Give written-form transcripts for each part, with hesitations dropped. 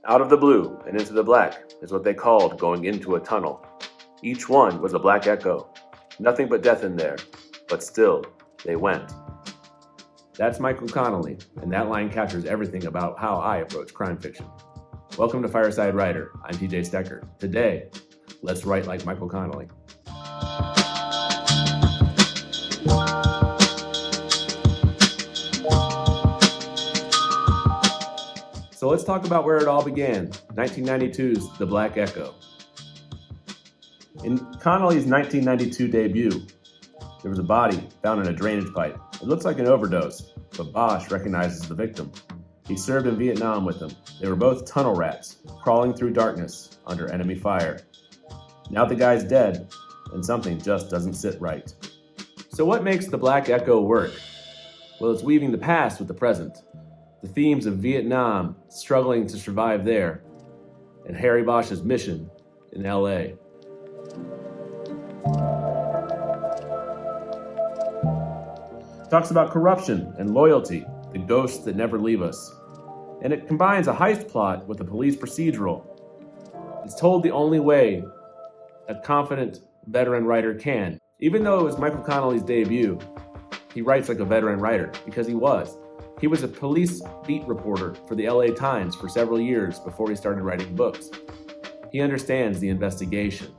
Out of the blue and into the black is what they called going into a tunnel. Each one was a black echo. Nothing but death in there, but still, they went. That's Michael Connelly, and that line captures everything about how I approach crime fiction. Welcome to Fireside Writer. I'm TJ Stecker. Today, let's write like Michael Connelly. So let's talk about where it all began, 1992's The Black Echo. In Connelly's 1992 debut, there was a body found in a drainage pipe. It looks like an overdose, but Bosch recognizes the victim. He served in Vietnam with him. They were both tunnel rats, crawling through darkness under enemy fire. Now the guy's dead, and something just doesn't sit right. So what makes The Black Echo work? Well, it's weaving the past with the present. The themes of Vietnam, struggling to survive there, and Harry Bosch's mission in LA. It talks about corruption and loyalty, the ghosts that never leave us. And it combines a heist plot with a police procedural. It's told the only way a confident veteran writer can. Even though it was Michael Connelly's debut, he writes like a veteran writer, because he was. He was a police beat reporter for the LA Times for several years before he started writing books. He understands the investigation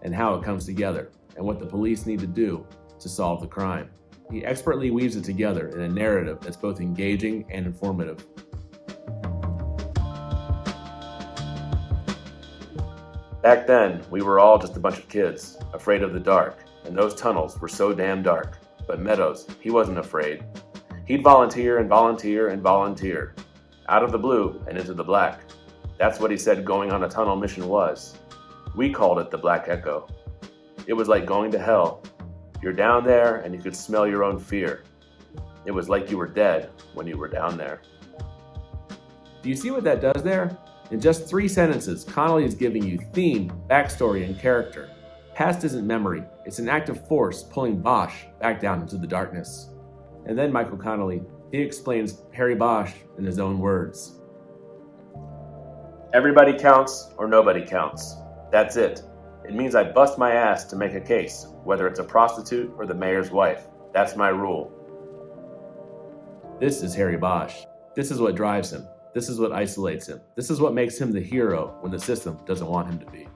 and how it comes together and what the police need to do to solve the crime. He expertly weaves it together in a narrative that's both engaging and informative. Back then, we were all just a bunch of kids, afraid of the dark, and those tunnels were so damn dark. But Meadows, he wasn't afraid. He'd volunteer and volunteer and volunteer, out of the blue and into the black. That's what he said going on a tunnel mission was. We called it the Black Echo. It was like going to hell. You're down there and you could smell your own fear. It was like you were dead when you were down there. Do you see what that does there? In just 3 sentences, Connelly is giving you theme, backstory, and character. Past isn't memory. It's an active force pulling Bosch back down into the darkness. And then Michael Connelly, he explains Harry Bosch in his own words. Everybody counts or nobody counts. That's it. It means I bust my ass to make a case, whether it's a prostitute or the mayor's wife. That's my rule. This is Harry Bosch. This is what drives him. This is what isolates him. This is what makes him the hero when the system doesn't want him to be.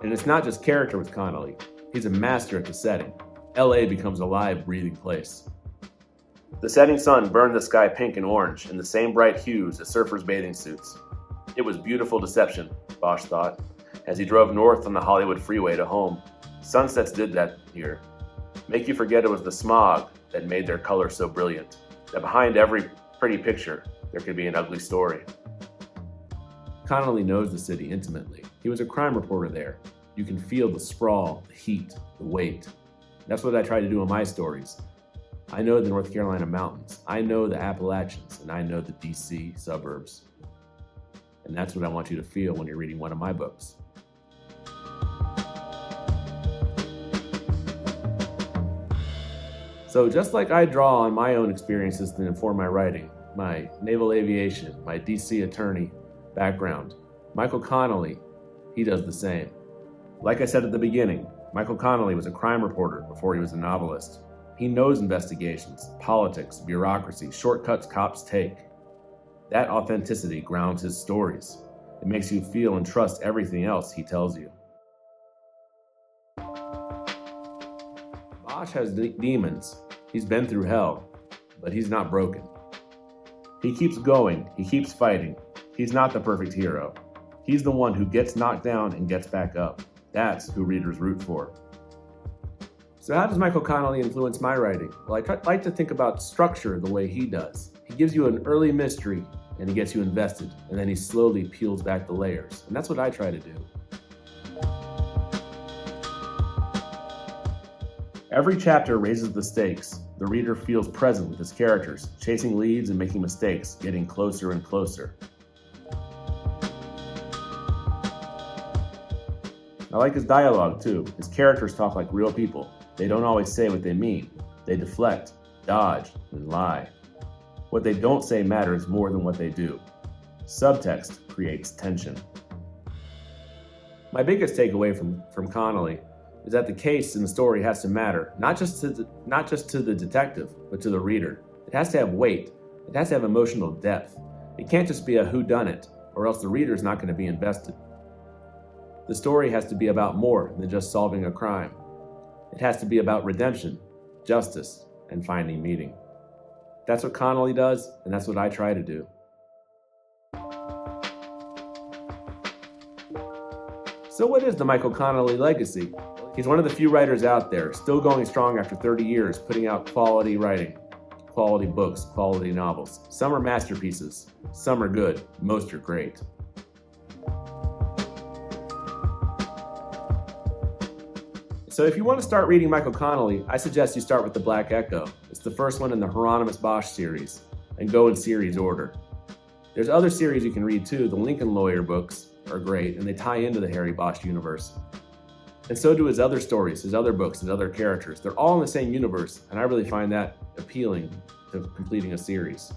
And it's not just character with Connelly. He's a master at the setting. LA becomes a live, breathing place. The setting sun burned the sky pink and orange in the same bright hues as surfers' bathing suits. It was beautiful deception, Bosch thought, as he drove north on the Hollywood freeway to home. Sunsets did that here. Make you forget it was the smog that made their color so brilliant, that behind every pretty picture, there could be an ugly story. Connelly knows the city intimately. He was a crime reporter there. You can feel the sprawl, the heat, the weight. That's what I try to do in my stories. I know the North Carolina mountains. I know the Appalachians, and I know the DC suburbs. And that's what I want you to feel when you're reading one of my books. So just like I draw on my own experiences to inform my writing, my naval aviation, my DC attorney background, Michael Connelly, he does the same. Like I said at the beginning, Michael Connelly was a crime reporter before he was a novelist. He knows investigations, politics, bureaucracy, shortcuts cops take. That authenticity grounds his stories. It makes you feel and trust everything else he tells you. Bosch has demons. He's been through hell, but he's not broken. He keeps going. He keeps fighting. He's not the perfect hero. He's the one who gets knocked down and gets back up. That's who readers root for. So how does Michael Connelly influence my writing? Well, I like to think about structure the way he does. He gives you an early mystery and he gets you invested, and then he slowly peels back the layers. And that's what I try to do. Every chapter raises the stakes. The reader feels present with his characters, chasing leads and making mistakes, getting closer and closer. I like his dialogue too. His characters talk like real people. They don't always say what they mean. They deflect, dodge, and lie. What they don't say matters more than what they do. Subtext creates tension. My biggest takeaway from Connelly is that the case in the story has to matter, not just to the detective, but to the reader. It has to have weight. It has to have emotional depth. It can't just be a whodunit, or else the reader is not going to be invested. The story has to be about more than just solving a crime. It has to be about redemption, justice, and finding meaning. That's what Connelly does, and that's what I try to do. So what is the Michael Connelly legacy? He's one of the few writers out there, still going strong after 30 years, putting out quality writing, quality books, quality novels. Some are masterpieces, some are good, most are great. So if you want to start reading Michael Connelly, I suggest you start with The Black Echo. It's the first one in the Hieronymus Bosch series, and go in series order. There's other series you can read too. The Lincoln Lawyer books are great, and they tie into the Harry Bosch universe. And so do his other stories, his other books, his other characters. They're all in the same universe, and I really find that appealing to completing a series.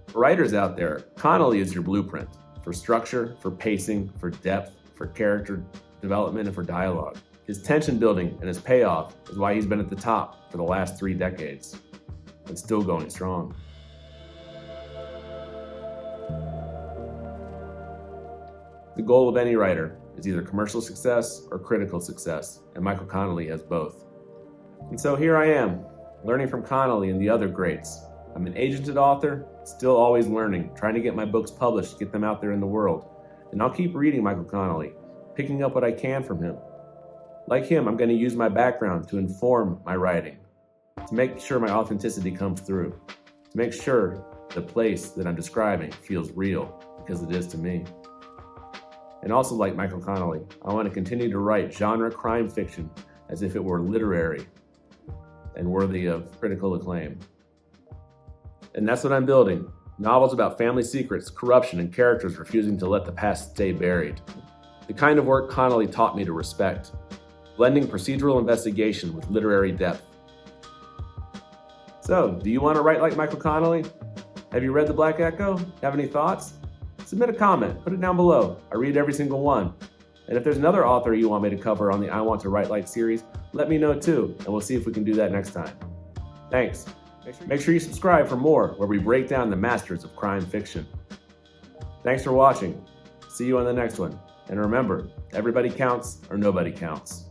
For writers out there, Connelly is your blueprint for structure, for pacing, for depth, for character development, and for dialogue. His tension building and his payoff is why he's been at the top for the last 3 decades and still going strong. The goal of any writer is either commercial success or critical success, and Michael Connelly has both. And so here I am, learning from Connelly and the other greats. I'm an agented author, still always learning, trying to get my books published, get them out there in the world. And I'll keep reading Michael Connelly, picking up what I can from him. Like him, I'm going to use my background to inform my writing, to make sure my authenticity comes through, to make sure the place that I'm describing feels real, because it is to me. And also, like Michael Connelly, I want to continue to write genre crime fiction as if it were literary and worthy of critical acclaim. And that's what I'm building. Novels about family secrets, corruption, and characters refusing to let the past stay buried. The kind of work Connelly taught me to respect, blending procedural investigation with literary depth. So, do you want to write like Michael Connelly? Have you read The Black Echo? Have any thoughts? Submit a comment, put it down below. I read every single one. And if there's another author you want me to cover on the I Want to Write Like series, let me know too, and we'll see if we can do that next time. Thanks. Make sure you subscribe for more, where we break down the masters of crime fiction. Thanks for watching. See you on the next one. And remember, everybody counts or nobody counts.